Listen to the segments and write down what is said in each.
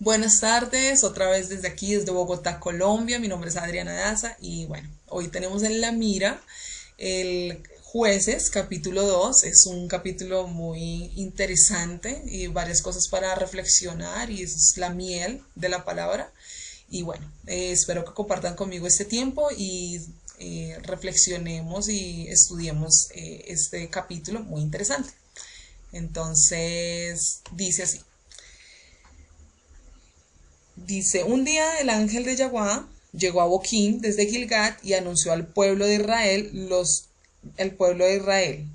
Buenas tardes, otra vez desde aquí, desde Bogotá, Colombia. Mi nombre es Adriana Daza y bueno, hoy tenemos en la mira el Jueces, capítulo 2. Es un capítulo muy interesante y varias cosas para reflexionar y es la miel de la palabra. Y bueno, espero que compartan conmigo este tiempo y reflexionemos y estudiemos este capítulo muy interesante. Entonces, dice así. Dice, un día el ángel de Yahweh llegó a Boquín desde Gilgad y anunció al pueblo de Israel, el pueblo de Israel,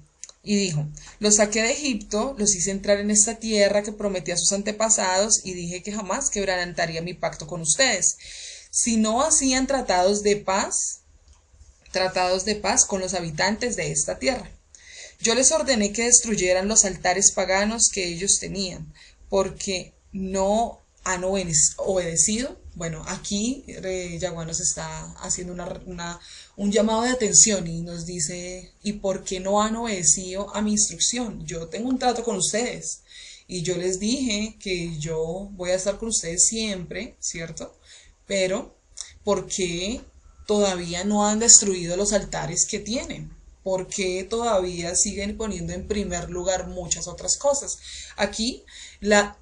y dijo, los saqué de Egipto, los hice entrar en esta tierra que prometí a sus antepasados y dije que jamás quebrantaría mi pacto con ustedes. Si no hacían tratados de paz con los habitantes de esta tierra. Yo les ordené que destruyeran los altares paganos que ellos tenían, porque no han obedecido. Bueno, aquí Yaguá nos está haciendo un llamado de atención y nos dice, ¿y por qué no han obedecido a mi instrucción? Yo tengo un trato con ustedes y yo les dije que yo voy a estar con ustedes siempre, ¿cierto? Pero, ¿por qué todavía no han destruido los altares que tienen? ¿Por qué todavía siguen poniendo en primer lugar muchas otras cosas? Aquí la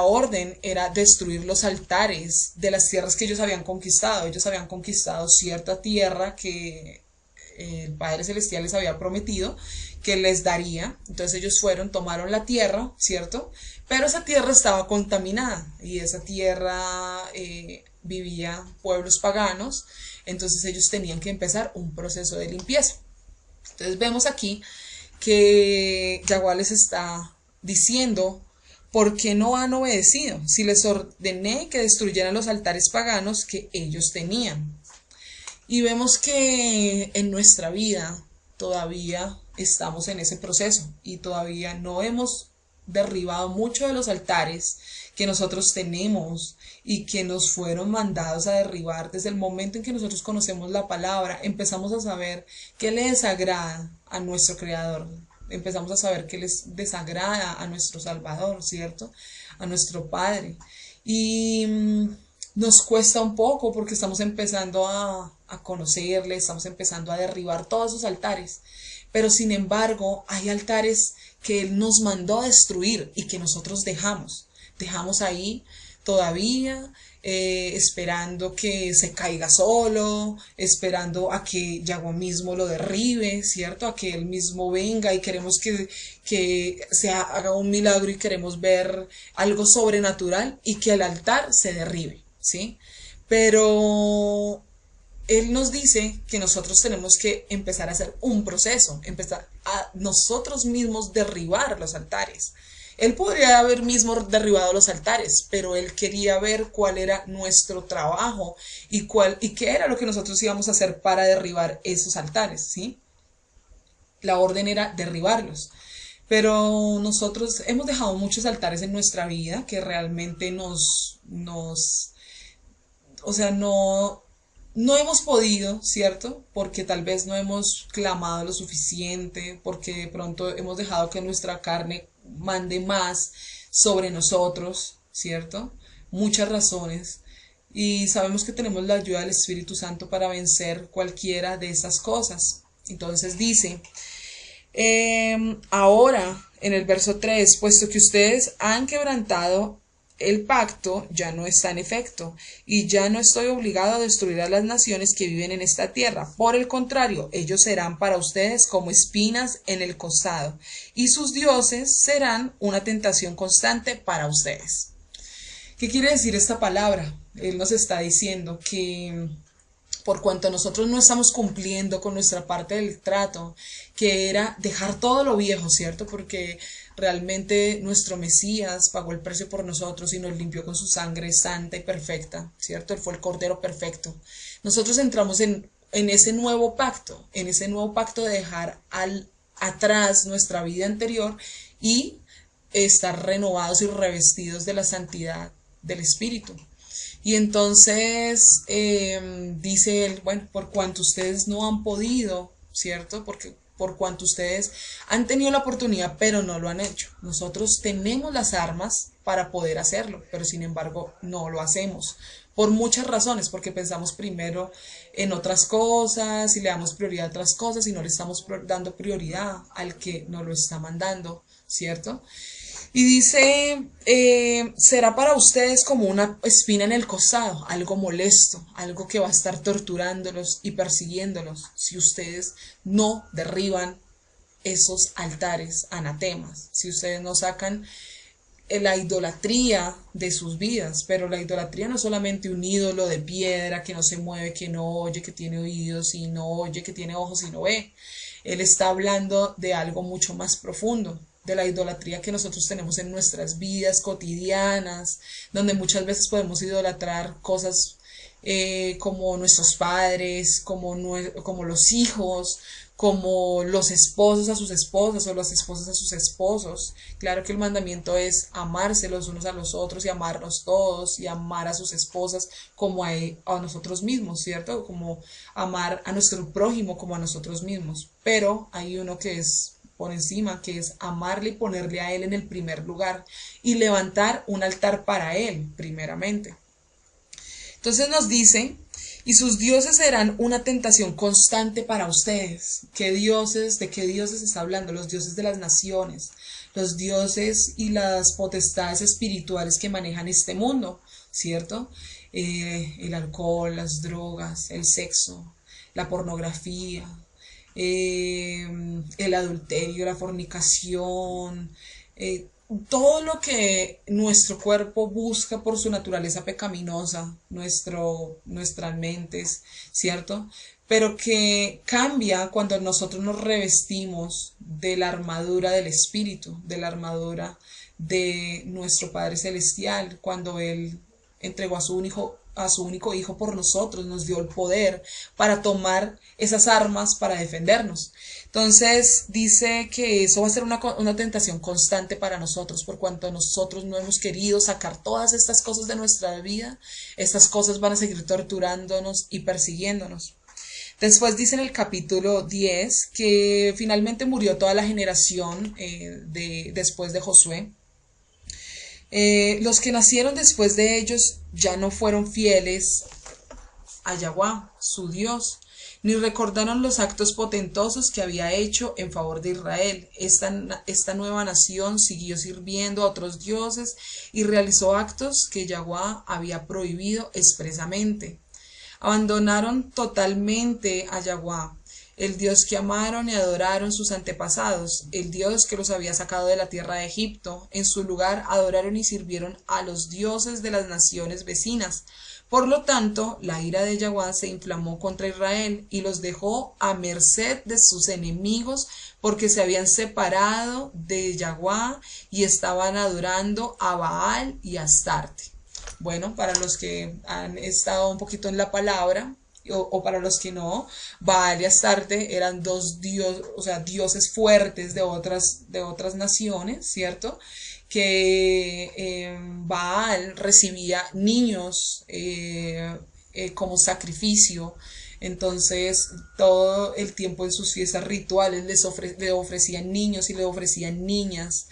orden era destruir los altares de las tierras que ellos habían conquistado. Ellos habían conquistado cierta tierra que el Padre Celestial les había prometido que les daría. Entonces ellos fueron, tomaron la tierra, ¿cierto? Pero esa tierra estaba contaminada y esa tierra vivía pueblos paganos. Entonces ellos tenían que empezar un proceso de limpieza. Entonces vemos aquí que Yaguá les está diciendo por qué no han obedecido si les ordené que destruyeran los altares paganos que ellos tenían. Y vemos que en nuestra vida todavía estamos en ese proceso y todavía no hemos derribado muchos de los altares que nosotros tenemos y que nos fueron mandados a derribar. Desde el momento en que nosotros conocemos la palabra, empezamos a saber qué le desagrada a nuestro Creador, empezamos a saber qué les desagrada a nuestro Salvador, ¿cierto? A nuestro Padre. Y nos cuesta un poco porque estamos empezando a conocerle, estamos empezando a derribar todos esos altares. Pero sin embargo, hay altares que Él nos mandó a destruir y que nosotros dejamos ahí todavía, esperando que se caiga solo, esperando a que Yahweh mismo lo derribe, ¿cierto? A que Él mismo venga y queremos que se haga un milagro y queremos ver algo sobrenatural y que el altar se derribe, ¿sí? Pero Él nos dice que nosotros tenemos que empezar a hacer un proceso, empezar a nosotros mismos derribar los altares. Él podría haber mismo derribado los altares, pero él quería ver cuál era nuestro trabajo y qué era lo que nosotros íbamos a hacer para derribar esos altares, ¿sí? La orden era derribarlos. Pero nosotros hemos dejado muchos altares en nuestra vida que realmente o sea, no hemos podido, ¿cierto? Porque tal vez no hemos clamado lo suficiente, porque de pronto hemos dejado que nuestra carne mande más sobre nosotros, ¿cierto? Muchas razones. Y sabemos que tenemos la ayuda del Espíritu Santo para vencer cualquiera de esas cosas. Entonces dice, ahora, en el verso 3, puesto que ustedes han quebrantado el pacto, ya no está en efecto, y ya no estoy obligado a destruir a las naciones que viven en esta tierra. Por el contrario, ellos serán para ustedes como espinas en el costado, y sus dioses serán una tentación constante para ustedes. ¿Qué quiere decir esta palabra? Él nos está diciendo que por cuanto nosotros no estamos cumpliendo con nuestra parte del trato, que era dejar todo lo viejo, ¿cierto? Porque realmente nuestro Mesías pagó el precio por nosotros y nos limpió con su sangre santa y perfecta, ¿cierto? Él fue el Cordero perfecto. Nosotros entramos en ese nuevo pacto, de dejar atrás nuestra vida anterior y estar renovados y revestidos de la santidad del Espíritu. Y entonces dice él, bueno, por cuanto ustedes no han podido, ¿cierto? por cuanto ustedes han tenido la oportunidad, pero no lo han hecho. Nosotros tenemos las armas para poder hacerlo, pero sin embargo no lo hacemos. Por muchas razones, porque pensamos primero en otras cosas y le damos prioridad a otras cosas y no le estamos dando prioridad al que nos lo está mandando, ¿cierto? Y dice, será para ustedes como una espina en el costado, algo molesto, algo que va a estar torturándolos y persiguiéndolos si ustedes no derriban esos altares anatemas, si ustedes no sacan la idolatría de sus vidas. Pero la idolatría no es solamente un ídolo de piedra que no se mueve, que no oye, que tiene oídos y no oye, que tiene ojos y no ve. Él está hablando de algo mucho más profundo, de la idolatría que nosotros tenemos en nuestras vidas cotidianas, donde muchas veces podemos idolatrar cosas como nuestros padres, como los hijos, como los esposos a sus esposas o las esposas a sus esposos. Claro que el mandamiento es amarse los unos a los otros y amarnos todos y amar a sus esposas como a nosotros mismos, ¿cierto? Como amar a nuestro prójimo como a nosotros mismos. Pero hay uno que es por encima, que es amarle y ponerle a él en el primer lugar y levantar un altar para él primeramente. Entonces nos dice, y sus dioses serán una tentación constante para ustedes. ¿Qué dioses? ¿De qué dioses está hablando? Los dioses de las naciones, los dioses y las potestades espirituales que manejan este mundo, ¿cierto? El alcohol, las drogas, el sexo, la pornografía, el adulterio, la fornicación, todo lo que nuestro cuerpo busca por su naturaleza pecaminosa, nuestras mentes, ¿cierto? Pero que cambia cuando nosotros nos revestimos de la armadura del Espíritu, de la armadura de nuestro Padre Celestial, cuando Él entregó a su único hijo por nosotros, nos dio el poder para tomar esas armas para defendernos. Entonces dice que eso va a ser una tentación constante para nosotros, por cuanto nosotros no hemos querido sacar todas estas cosas de nuestra vida. Estas cosas van a seguir torturándonos y persiguiéndonos. Después dice en el capítulo 10 que finalmente murió toda la generación después de Josué. Los que nacieron después de ellos ya no fueron fieles a Yahweh, su Dios, ni recordaron los actos potentosos que había hecho en favor de Israel. Esta nueva nación siguió sirviendo a otros dioses y realizó actos que Yahweh había prohibido expresamente. Abandonaron totalmente a Yahweh, el Dios que amaron y adoraron sus antepasados, el Dios que los había sacado de la tierra de Egipto. En su lugar adoraron y sirvieron a los dioses de las naciones vecinas. Por lo tanto, la ira de Yahweh se inflamó contra Israel y los dejó a merced de sus enemigos, porque se habían separado de Yahweh y estaban adorando a Baal y a Astarte. Bueno, para los que han estado un poquito en la palabra, o para los que no, Baal y Astarte eran dos dioses fuertes de otras naciones, ¿cierto? Que Baal recibía niños como sacrificio. Entonces todo el tiempo en sus fiestas rituales le ofrecían niños y le ofrecían niñas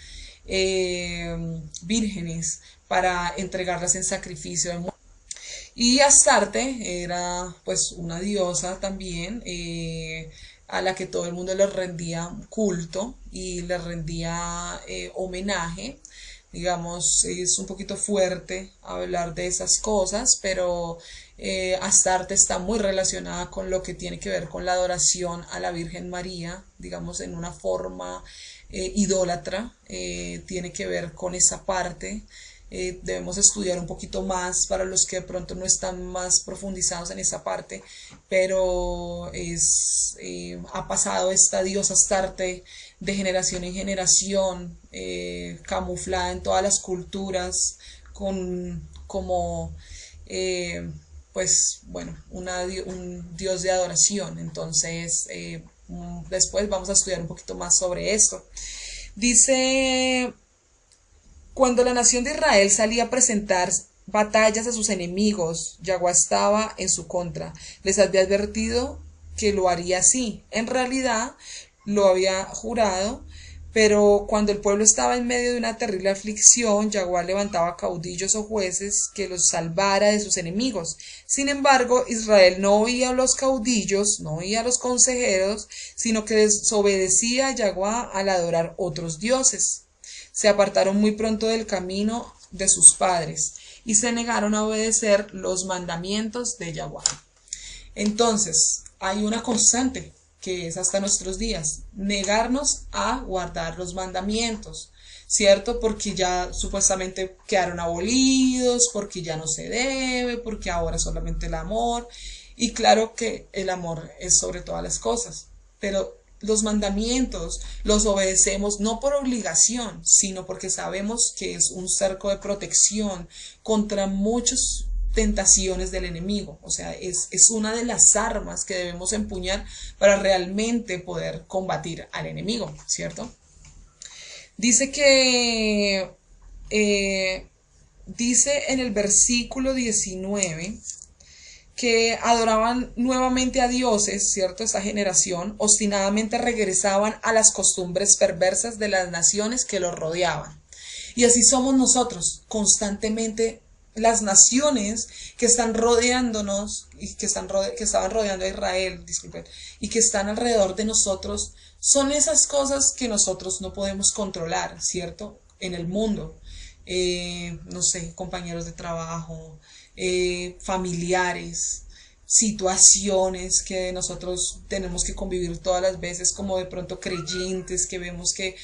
vírgenes para entregarlas en sacrificio. Y Astarte era pues una diosa también, a la que todo el mundo le rendía culto y le rendía homenaje. Digamos, es un poquito fuerte hablar de esas cosas, pero Astarte está muy relacionada con lo que tiene que ver con la adoración a la Virgen María, digamos, en una forma idólatra. Tiene que ver con esa parte. Debemos estudiar un poquito más para los que de pronto no están más profundizados en esa parte, pero ha pasado esta diosa Astarte de generación en generación, camuflada en todas las culturas, pues bueno, un dios de adoración. Entonces después vamos a estudiar un poquito más sobre esto. Dice: cuando la nación de Israel salía a presentar batallas a sus enemigos, Yahweh estaba en su contra. Les había advertido que lo haría así. En realidad, lo había jurado, pero cuando el pueblo estaba en medio de una terrible aflicción, Yaguá levantaba caudillos o jueces que los salvara de sus enemigos. Sin embargo, Israel no oía a los caudillos, no oía a los consejeros, sino que desobedecía a Yaguá al adorar otros dioses. Se apartaron muy pronto del camino de sus padres y se negaron a obedecer los mandamientos de Yaguá. Entonces, hay una constante que es hasta nuestros días, negarnos a guardar los mandamientos, ¿cierto? Porque ya supuestamente quedaron abolidos, porque ya no se debe, porque ahora solamente el amor, y claro que el amor es sobre todas las cosas, pero los mandamientos los obedecemos no por obligación, sino porque sabemos que es un cerco de protección contra muchos tentaciones del enemigo. O sea, es una de las armas que debemos empuñar para realmente poder combatir al enemigo, ¿cierto? Dice que, dice en el versículo 19, que adoraban nuevamente a dioses, ¿cierto? Esta generación, obstinadamente regresaban a las costumbres perversas de las naciones que los rodeaban. Y así somos nosotros, constantemente las naciones que están rodeándonos y que estaban rodeando a Israel, disculpen, y que están alrededor de nosotros, son esas cosas que nosotros no podemos controlar, ¿cierto? En el mundo. No sé, compañeros de trabajo, familiares, situaciones que nosotros tenemos que convivir todas las veces, como de pronto creyentes que vemos que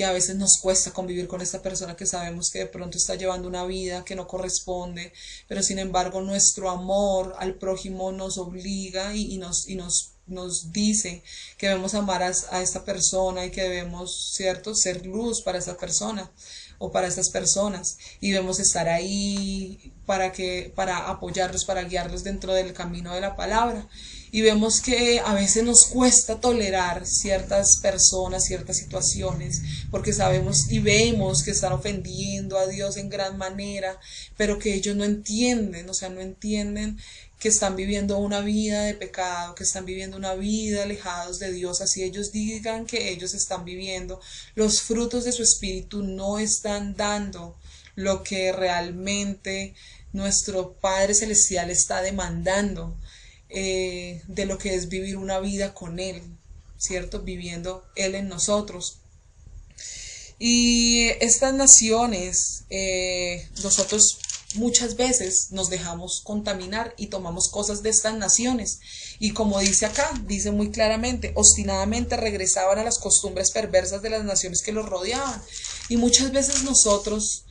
a veces nos cuesta convivir con esta persona que sabemos que de pronto está llevando una vida que no corresponde, pero sin embargo nuestro amor al prójimo nos obliga y nos dice que debemos amar a esta persona y que debemos, ¿cierto?, ser luz para esa persona o para estas personas, y debemos estar ahí para apoyarlos, para guiarlos dentro del camino de la palabra. Y vemos que a veces nos cuesta tolerar ciertas personas, ciertas situaciones, porque sabemos y vemos que están ofendiendo a Dios en gran manera, pero que ellos no entienden, o sea, no entienden que están viviendo una vida de pecado, que están viviendo una vida alejados de Dios. Así ellos digan que ellos están viviendo, los frutos de su espíritu no están dando lo que realmente nuestro Padre Celestial está demandando, de lo que es vivir una vida con Él, ¿cierto? Viviendo Él en nosotros. Y estas naciones, nosotros muchas veces nos dejamos contaminar y tomamos cosas de estas naciones. Y como dice acá, dice muy claramente, obstinadamente regresaban a las costumbres perversas de las naciones que los rodeaban. Y muchas veces nosotros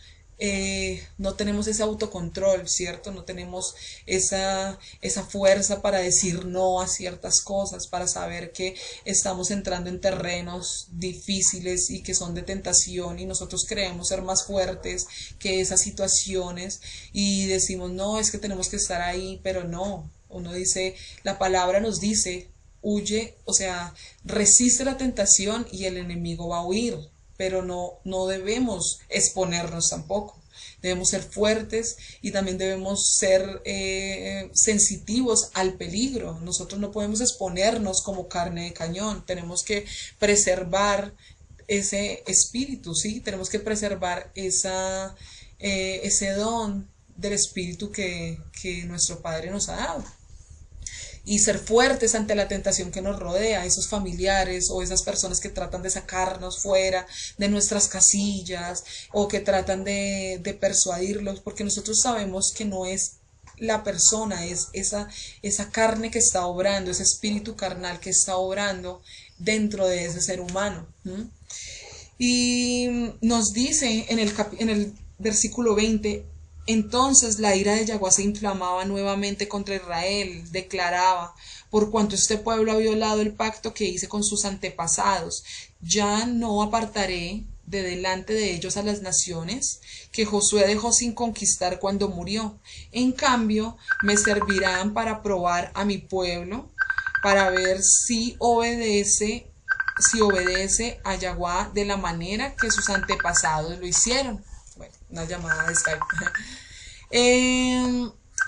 no tenemos ese autocontrol, ¿cierto? No tenemos esa fuerza para decir no a ciertas cosas, para saber que estamos entrando en terrenos difíciles y que son de tentación, y nosotros creemos ser más fuertes que esas situaciones y decimos, no, es que tenemos que estar ahí, pero no. Uno dice, la palabra nos dice, huye, o sea, resiste la tentación y el enemigo va a huir. Pero no debemos exponernos tampoco. Debemos ser fuertes y también debemos ser sensitivos al peligro. Nosotros no podemos exponernos como carne de cañón. Tenemos que preservar ese espíritu, ¿sí? Tenemos que preservar ese don del espíritu que nuestro Padre nos ha dado. Y ser fuertes ante la tentación que nos rodea, esos familiares o esas personas que tratan de sacarnos fuera de nuestras casillas o que tratan de persuadirlos, porque nosotros sabemos que no es la persona, es esa carne que está obrando, ese espíritu carnal que está obrando dentro de ese ser humano. Y nos dice en el versículo 20, entonces la ira de Yaguá se inflamaba nuevamente contra Israel, declaraba, por cuanto este pueblo ha violado el pacto que hice con sus antepasados, ya no apartaré de delante de ellos a las naciones que Josué dejó sin conquistar cuando murió. En cambio, me servirán para probar a mi pueblo, para ver si obedece a Yaguá de la manera que sus antepasados lo hicieron. Bueno, una llamada de Skype.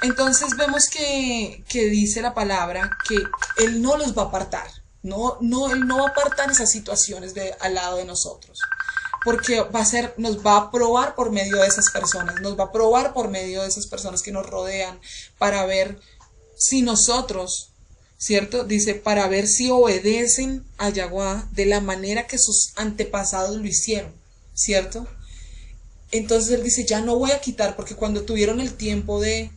Entonces vemos que dice la palabra que Él no los va a apartar. Él no va a apartar esas situaciones al lado de nosotros. Porque nos va a probar por medio de esas personas, nos va a probar por medio de esas personas que nos rodean para ver si nosotros, ¿cierto? Dice, para ver si obedecen a Yaguá de la manera que sus antepasados lo hicieron, ¿cierto? Entonces él dice, ya no voy a quitar, porque cuando tuvieron el tiempo de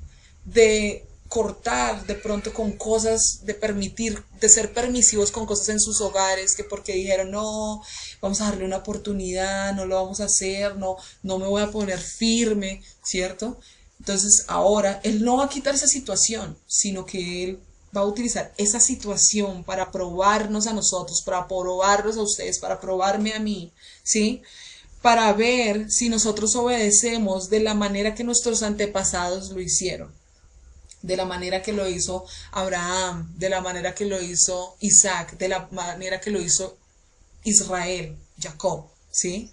cortar de pronto con cosas, de permitir, de ser permisivos con cosas en sus hogares, que porque dijeron, no, vamos a darle una oportunidad, no lo vamos a hacer, no me voy a poner firme, ¿cierto? Entonces ahora él no va a quitar esa situación, sino que él va a utilizar esa situación para probarnos a nosotros, para probarlos a ustedes, para probarme a mí, ¿sí? Para ver si nosotros obedecemos de la manera que nuestros antepasados lo hicieron, de la manera que lo hizo Abraham, de la manera que lo hizo Isaac, de la manera que lo hizo Israel, Jacob, ¿sí?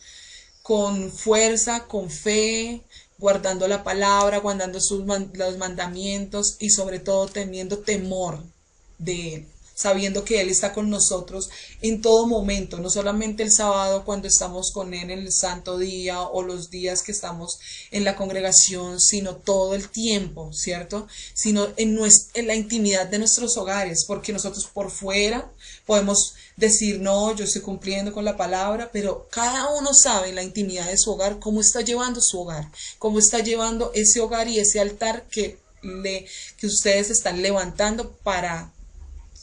Con fuerza, con fe, guardando la palabra, guardando los mandamientos y sobre todo teniendo temor de Él, sabiendo que Él está con nosotros en todo momento, no solamente el sábado cuando estamos con Él en el santo día o los días que estamos en la congregación, sino todo el tiempo, ¿cierto? Sino en la intimidad de nuestros hogares, porque nosotros por fuera podemos decir, no, yo estoy cumpliendo con la palabra, pero cada uno sabe en la intimidad de su hogar cómo está llevando su hogar, cómo está llevando ese hogar y ese altar que ustedes están levantando para,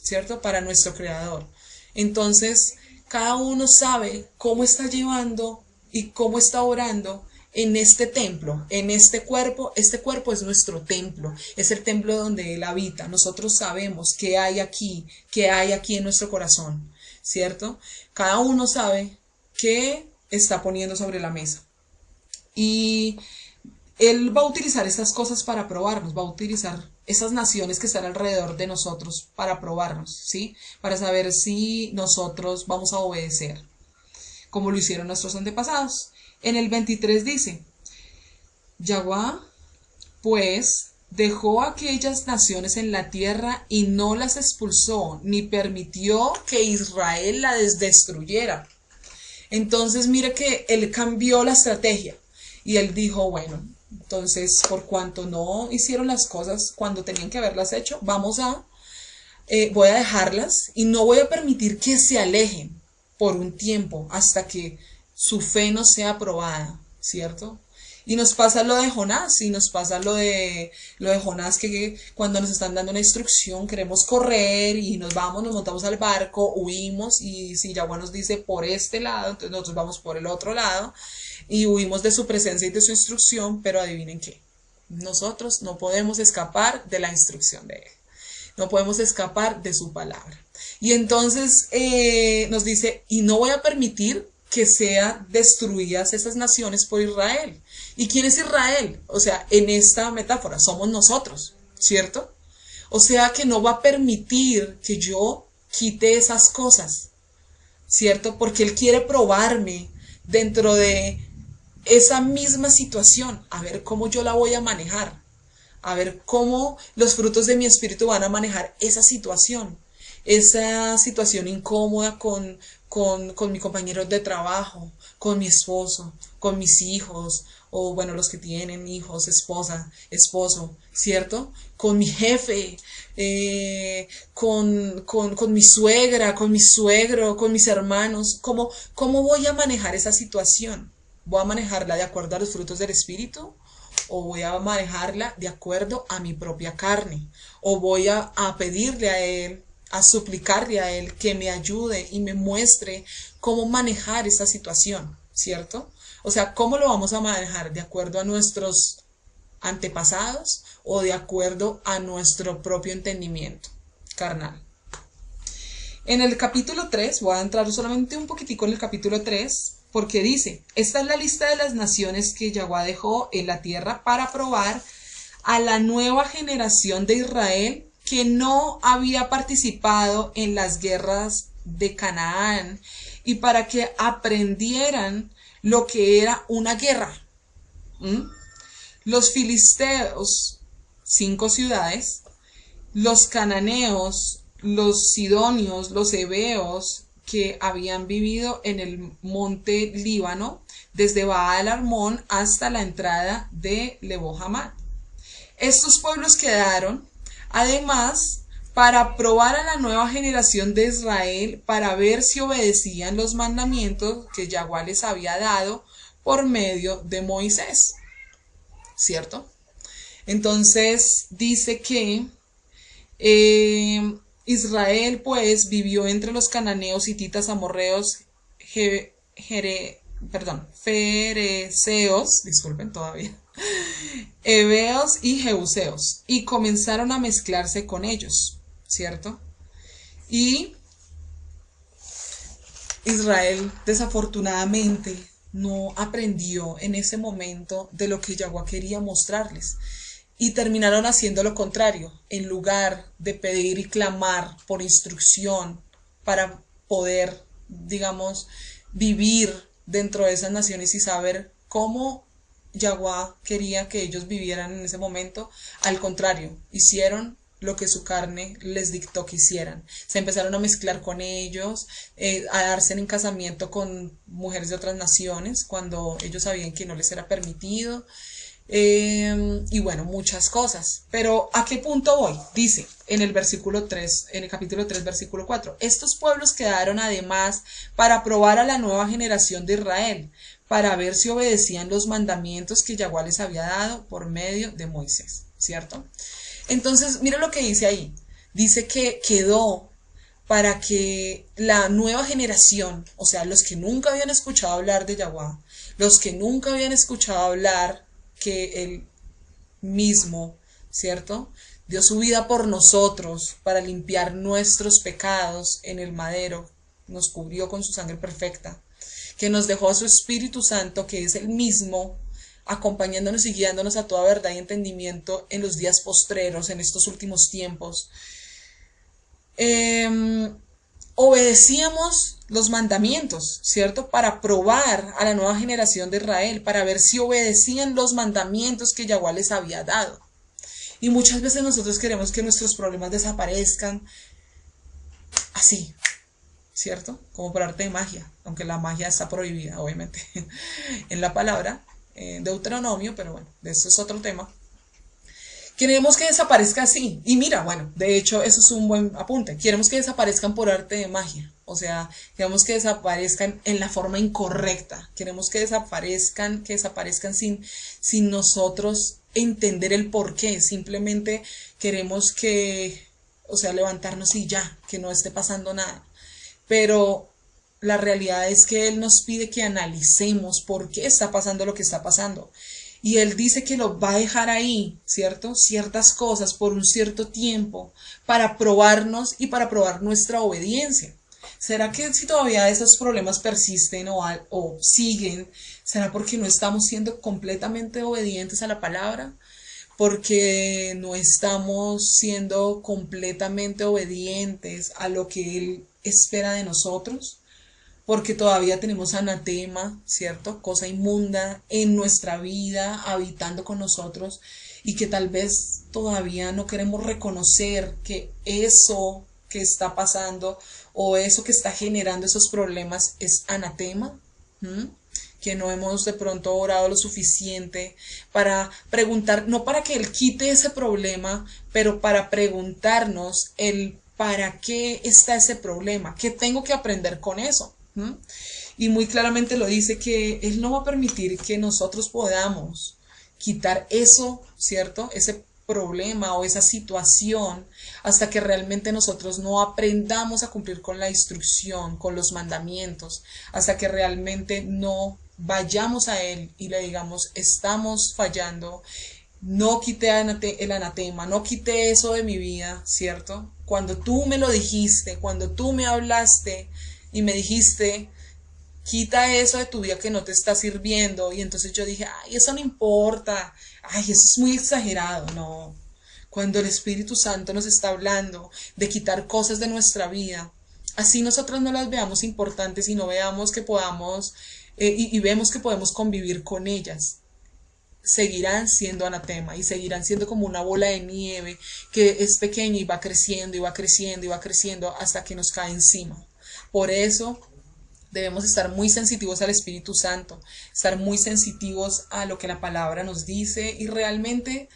¿cierto? Para nuestro Creador. Entonces, cada uno sabe cómo está llevando y cómo está orando en este templo, en este cuerpo. Este cuerpo es nuestro templo, es el templo donde Él habita. Nosotros sabemos qué hay aquí en nuestro corazón, ¿cierto? Cada uno sabe qué está poniendo sobre la mesa. Y Él va a utilizar estas cosas para probarnos, va a utilizar esas naciones que están alrededor de nosotros para probarnos, ¿sí? Para saber si nosotros vamos a obedecer, como lo hicieron nuestros antepasados. En el 23 dice, Yaguá, pues, dejó aquellas naciones en la tierra y no las expulsó, ni permitió que Israel las destruyera. Entonces, mire que él cambió la estrategia y él dijo, bueno, entonces, por cuanto no hicieron las cosas cuando tenían que haberlas hecho, voy a dejarlas y no voy a permitir que se alejen por un tiempo hasta que su fe no sea probada, ¿cierto? Y nos pasa lo de Jonás, y nos pasa lo de Jonás, que cuando nos están dando una instrucción queremos correr y nos montamos al barco, huimos, y si Yaguá nos dice por este lado, entonces nosotros vamos por el otro lado, y huimos de su presencia y de su instrucción, pero adivinen qué, nosotros no podemos escapar de la instrucción de Él, no podemos escapar de su palabra. Y entonces nos dice, y no voy a permitir que sean destruidas esas naciones por Israel. ¿Y quién es Israel? O sea, en esta metáfora somos nosotros, ¿cierto? O sea que no va a permitir que yo quite esas cosas, ¿cierto? Porque Él quiere probarme dentro de esa misma situación, a ver cómo yo la voy a manejar, a ver cómo los frutos de mi espíritu van a manejar esa situación incómoda con mi compañero de trabajo, con mi esposo, con mis hijos, o bueno, los que tienen hijos, esposa, esposo, ¿cierto? Con mi jefe, con mi suegra, con mi suegro, con mis hermanos. ¿Cómo voy a manejar esa situación? ¿Voy a manejarla de acuerdo a los frutos del Espíritu? ¿O voy a manejarla de acuerdo a mi propia carne? ¿O voy a pedirle a Él, a suplicarle a Él que me ayude y me muestre cómo manejar esa situación, ¿cierto? O sea, ¿cómo lo vamos a manejar? ¿De acuerdo a nuestros antepasados o de acuerdo a nuestro propio entendimiento carnal? En el capítulo 3, voy a entrar solamente un poquitico en el capítulo 3, porque dice, esta es la lista de las naciones que Yaguá dejó en la tierra para probar a la nueva generación de Israel que no había participado en las guerras de Canaán y para que aprendieran lo que era una guerra. Los filisteos, 5 ciudades, los cananeos, los sidonios, los heveos, que habían vivido en el monte Líbano, desde Baal Armón hasta la entrada de Lebo Hamat. Estos pueblos quedaron, además, para probar a la nueva generación de Israel, para ver si obedecían los mandamientos que Yahweh les había dado por medio de Moisés, ¿cierto? Entonces dice que Israel pues vivió entre los cananeos, hititas, amorreos, fereceos, disculpen todavía, heveos y jebuseos, y comenzaron a mezclarse con ellos, ¿cierto? Y Israel desafortunadamente no aprendió en ese momento de lo que Yahweh quería mostrarles y terminaron haciendo lo contrario, en lugar de pedir y clamar por instrucción para poder, digamos, vivir dentro de esas naciones y saber cómo Yahweh quería que ellos vivieran en ese momento. Al contrario, hicieron lo que su carne les dictó que hicieran. Se empezaron a mezclar con ellos, a darse en casamiento con mujeres de otras naciones cuando ellos sabían que no les era permitido. Y bueno, muchas cosas. Pero ¿a qué punto voy? Dice en el versículo 3, en el capítulo 3, versículo 4, estos pueblos quedaron además para probar a la nueva generación de Israel, para ver si obedecían los mandamientos que Yahweh les había dado por medio de Moisés, ¿cierto? Entonces, mira lo que dice ahí. Dice que quedó para que la nueva generación, o sea, los que nunca habían escuchado hablar de Yahweh, los que nunca habían escuchado hablar que Él mismo, ¿cierto?, dio su vida por nosotros para limpiar nuestros pecados en el madero, nos cubrió con su sangre perfecta, que nos dejó a su Espíritu Santo, que es el mismo, acompañándonos y guiándonos a toda verdad y entendimiento en los días postreros, en estos últimos tiempos. Obedecíamos los mandamientos, ¿cierto? Para probar a la nueva generación de Israel, para ver si obedecían los mandamientos que Yahweh les había dado. Y muchas veces nosotros queremos que nuestros problemas desaparezcan así, ¿cierto? Como por arte de magia, aunque la magia está prohibida, obviamente, en la palabra, Deuteronomio, pero bueno, de eso es otro tema. Queremos que desaparezca así. Y mira, bueno, de hecho, eso es un buen apunte. Queremos que desaparezcan por arte de magia. O sea, queremos que desaparezcan en la forma incorrecta. Queremos que desaparezcan sin nosotros entender el por qué. Simplemente queremos que, o sea, levantarnos y ya, que no esté pasando nada. Pero la realidad es que Él nos pide que analicemos por qué está pasando lo que está pasando. Y Él dice que lo va a dejar ahí, ¿cierto? Ciertas cosas por un cierto tiempo para probarnos y para probar nuestra obediencia. ¿Será que si todavía esos problemas persisten o siguen, será porque no estamos siendo completamente obedientes a la palabra? Porque no estamos siendo completamente obedientes a lo que Él espera de nosotros. Porque todavía tenemos anatema, ¿cierto? Cosa inmunda en nuestra vida, habitando con nosotros, y que tal vez todavía no queremos reconocer que eso que está pasando o eso que está generando esos problemas es anatema, que no hemos de pronto orado lo suficiente para preguntar, no para que Él quite ese problema, pero para preguntarnos el para qué está ese problema, qué tengo que aprender con eso. Y muy claramente lo dice que Él no va a permitir que nosotros podamos quitar eso, ¿cierto? Ese problema o esa situación hasta que realmente nosotros no aprendamos a cumplir con la instrucción, con los mandamientos, hasta que realmente no vayamos a Él y le digamos, estamos fallando, no quité el anatema, no quité eso de mi vida, ¿cierto? Cuando tú me lo dijiste, cuando tú me hablaste y me dijiste, quita eso de tu vida que no te está sirviendo. Y entonces yo dije, ay, eso no importa, ay, eso es muy exagerado. No, cuando el Espíritu Santo nos está hablando de quitar cosas de nuestra vida, así nosotros no las veamos importantes y no veamos que podamos, y vemos que podemos convivir con ellas. seguirán siendo anatema y seguirán siendo como una bola de nieve que es pequeña y va creciendo y va creciendo y va creciendo hasta que nos cae encima. Por eso debemos estar muy sensitivos al Espíritu Santo, estar muy sensitivos a lo que la palabra nos dice y realmente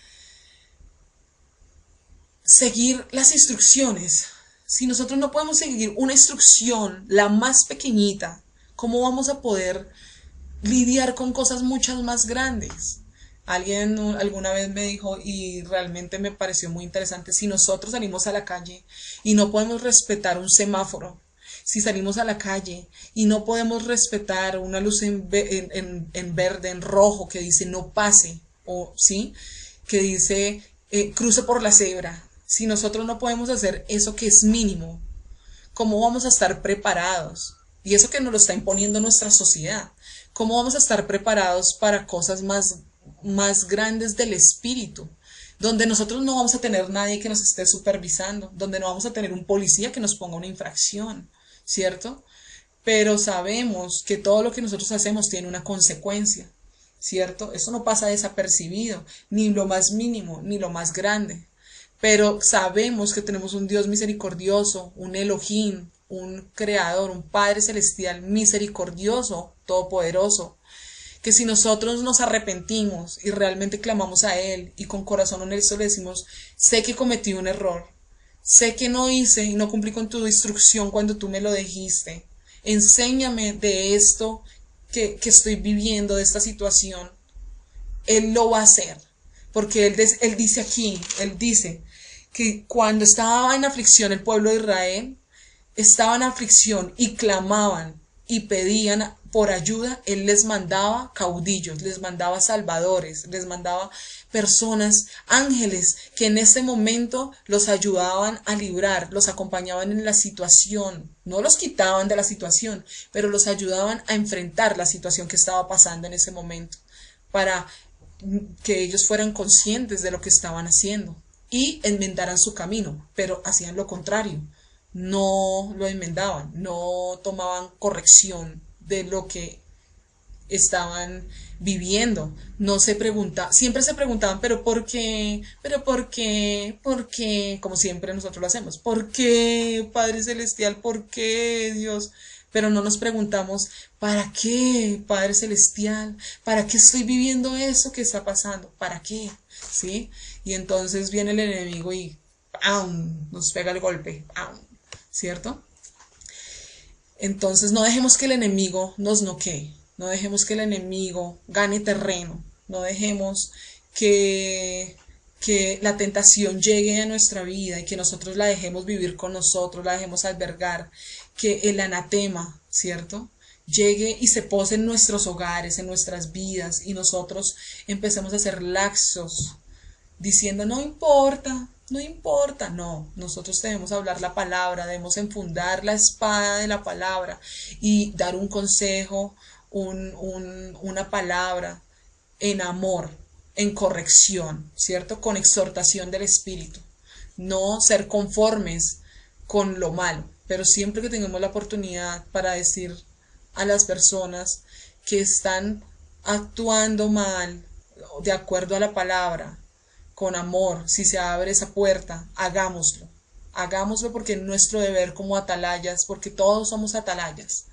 seguir las instrucciones. Si nosotros no podemos seguir una instrucción, la más pequeñita, ¿cómo vamos a poder lidiar con cosas muchas más grandes? Alguien alguna vez me dijo, y realmente me pareció muy interesante, si nosotros salimos a la calle y no podemos respetar un semáforo, si salimos a la calle y no podemos respetar una luz en verde, en rojo, que dice no pase, o sí, que dice cruce por la cebra, si nosotros no podemos hacer eso que es mínimo, ¿cómo vamos a estar preparados? Y eso que nos lo está imponiendo nuestra sociedad. ¿Cómo vamos a estar preparados para cosas más grandes del espíritu? Donde nosotros no vamos a tener nadie que nos esté supervisando, donde no vamos a tener un policía que nos ponga una infracción, ¿cierto? Pero sabemos que todo lo que nosotros hacemos tiene una consecuencia, ¿cierto? Eso no pasa desapercibido, ni lo más mínimo, ni lo más grande. Pero sabemos que tenemos un Dios misericordioso, un Elohim, un creador, un Padre celestial misericordioso, todopoderoso, que si nosotros nos arrepentimos y realmente clamamos a Él y con corazón honesto le decimos, sé que cometí un error, sé que no hice y no cumplí con tu instrucción cuando tú me lo dijiste, enséñame de esto que estoy viviendo, de esta situación, Él lo va a hacer, porque Él dice aquí, Él dice que cuando estaba en aflicción el pueblo de Israel, estaba en aflicción y clamaban y pedían por ayuda, Él les mandaba caudillos, les mandaba salvadores, les mandaba personas, ángeles, que en ese momento los ayudaban a librar, los acompañaban en la situación, no los quitaban de la situación, pero los ayudaban a enfrentar la situación que estaba pasando en ese momento, para que ellos fueran conscientes de lo que estaban haciendo y enmendaran su camino, pero hacían lo contrario. No lo enmendaban, no tomaban corrección de lo que estaban viviendo, no se preguntaban, siempre se preguntaban, pero ¿por qué? ¿Pero por qué? ¿Por qué? Como siempre nosotros lo hacemos, ¿por qué, Padre Celestial? ¿Por qué, Dios? Pero no nos preguntamos, ¿para qué, Padre Celestial? ¿Para qué estoy viviendo eso que está pasando? ¿Para qué? ¿Sí? Y entonces viene el enemigo y ¡pam!, nos pega el golpe, ¡pam!, ¿cierto? Entonces no dejemos que el enemigo nos noquee, no dejemos que el enemigo gane terreno, no dejemos que la tentación llegue a nuestra vida y que nosotros la dejemos vivir con nosotros, la dejemos albergar, que el anatema, ¿cierto?, llegue y se pose en nuestros hogares, en nuestras vidas, y nosotros empecemos a ser laxos, diciendo no importa, no importa, no, nosotros debemos hablar la palabra, debemos enfundar la espada de la palabra y dar un consejo, una palabra en amor, en corrección, ¿cierto? Con exhortación del Espíritu, no ser conformes con lo malo, pero siempre que tengamos la oportunidad para decir a las personas que están actuando mal, de acuerdo a la palabra, con amor, si se abre esa puerta, hagámoslo. Hagámoslo porque es nuestro deber como atalayas, porque todos somos atalayas.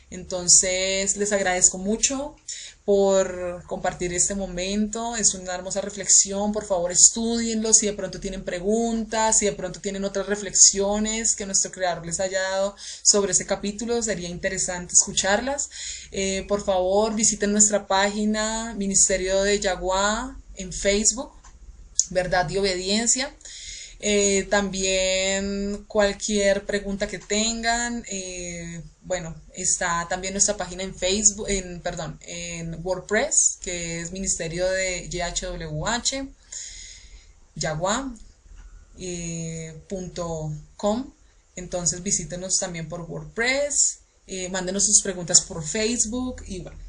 Entonces les agradezco mucho por compartir este momento, es una hermosa reflexión, por favor estudienlo, si de pronto tienen preguntas, si de pronto tienen otras reflexiones que nuestro creador les haya dado sobre ese capítulo, sería interesante escucharlas. Por favor visiten nuestra página Ministerio de Yaguá en Facebook, Verdad y Obediencia. También cualquier pregunta que tengan, bueno, está también nuestra página en Facebook, en WordPress, que es Ministerio de YHWH, Yaguá.com. Entonces visítenos también por WordPress, mándenos sus preguntas por Facebook y bueno.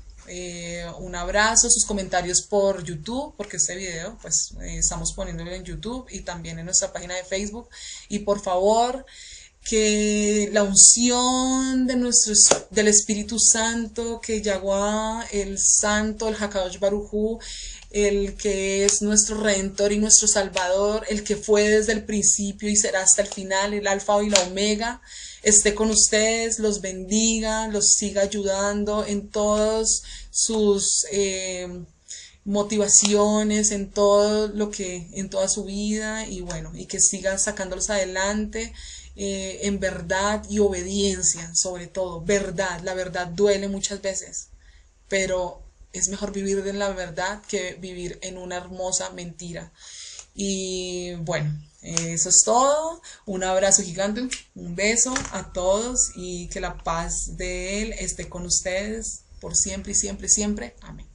Un abrazo, sus comentarios por YouTube, porque este video pues estamos poniéndolo en YouTube y también en nuestra página de Facebook, y por favor que la unción del Espíritu Santo, que Yaguá, el Santo, el Hakadosh Baruj Hu, el que es nuestro Redentor y nuestro Salvador, el que fue desde el principio y será hasta el final, el Alfa y la Omega, esté con ustedes, los bendiga, los siga ayudando en todos sus motivaciones, en todo lo que, en toda su vida, y bueno, y que siga sacándolos adelante en verdad y obediencia, sobre todo, verdad. La verdad duele muchas veces, pero es mejor vivir en la verdad que vivir en una hermosa mentira. Y bueno, eso es todo. Un abrazo gigante, un beso a todos y que la paz de Él esté con ustedes por siempre y siempre, siempre. Amén.